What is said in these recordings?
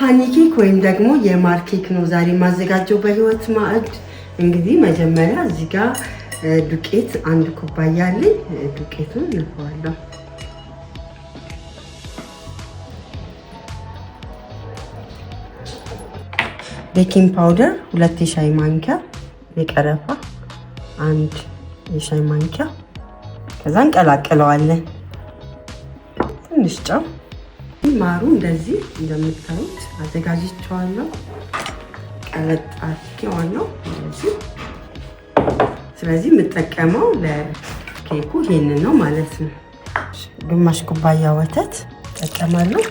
ሃኒ ኬክ ወይም ደግሞ የማር ኬክ ነው ዛሬ ማዘጋጀው በህይወት ማዕድ። እንግዲህ መጀመሪያ እዚህ ጋር ዱቄት 1 ኩባያ አለኝ። ዱቄቱን ነፋዋለሁ። ቤኪንግ ፓውደር 2 የሻይ ማንኪያ፣ የቀረፋ 1 የሻይ ማንኪያ። ከዛ እንቀላቅለዋለን። ትንሽ ጨው። ማሩ እንደዚህ እንደምታዩት አዘጋጅቼዋለሁ። ቀለጥ አድርጌዋለሁ እንደዚህ። ስለዚህ የምጠቀመው ለኬኩ ይሄንን ነው ማለት ነው። ግማሽ ኩባያ ወተት እጠቀማለሁ።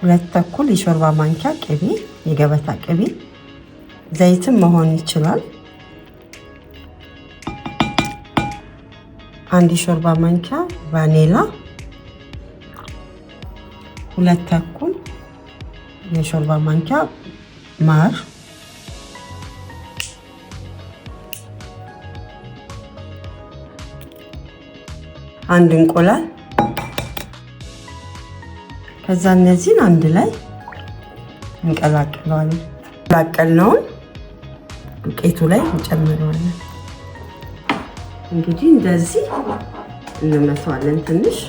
2 ተኩል የሾርባ ማንኪያ ቅቤ፣ የገበታ ቅቤ፣ ዘይትም መሆን ይችላል። 1 የሾርባ ማንኪያ ቫኒላ፣ 2 ተኩል የሾርባ ማንኪያ ማር፣ አንድ እንቁላል። ከዛ እነዚህን አንድ ላይ እንቀላቅለዋለን። ቀላቀልነውን ዱቄቱ ላይ እንጨምረዋለን። እንግዲህ እንደዚህ እንመታዋለን ትንሽ።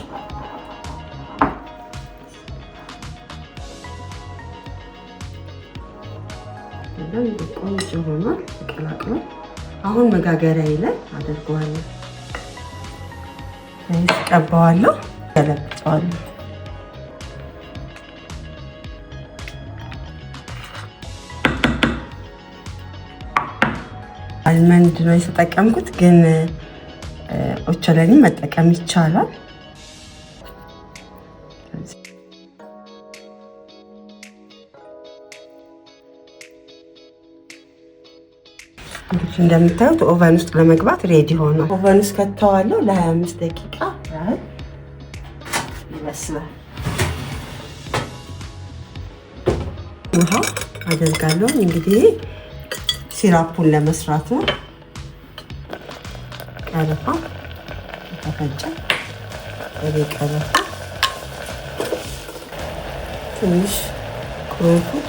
ቆንጆ ሆኗል ተቀላቅሎ። አሁን መጋገሪያዬ ላይ አደርገዋለሁ። ቀባዋለሁ፣ ገለብጠዋለሁ። አልመንድ ነው የተጠቀምኩት፣ ግን ኦቾሎኒ መጠቀም ይቻላል። እንደምታዩት ኦቨን ውስጥ ለመግባት ሬዲ ሆኗል። ኦቨን ውስጥ ከተዋለሁ ለ25 ደቂቃ ያህል ይበስላል። ውሃ አደርጋለሁ። እንግዲህ ሲራፑን ለመስራት ነው። ቀረፋ ተፈጨ፣ ቀረፋ፣ ትንሽ ቅርንፉድ፣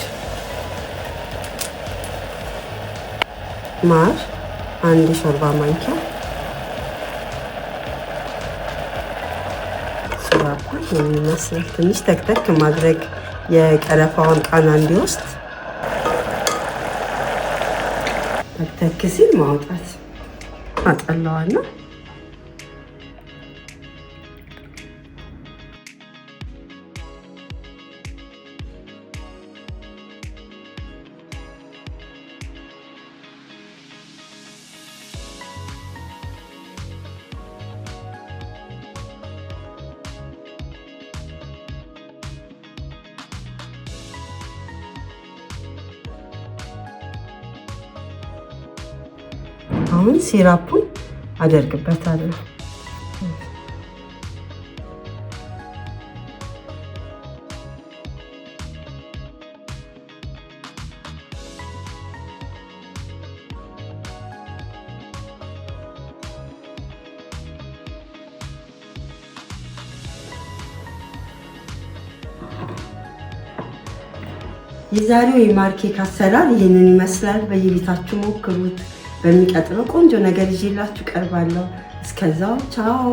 ማር 1 ሾርባ ማንኪያ፣ ሲራፑን የሚመስል ትንሽ ተክተክ ማድረግ የቀረፋውን ቃና እንዲወስድ፣ ተክ ሲል ማውጣት። አጠላዋለሁ። አሁን ሲራፑን አደርግበታለሁ። የዛሬው የማር ኬክ አሰራር ይህንን ይመስላል። በየቤታችሁ ሞክሩት። በሚቀጥለው ቆንጆ ነገር ይዤላችሁ ቀርባለሁ። እስከዛው ቻው።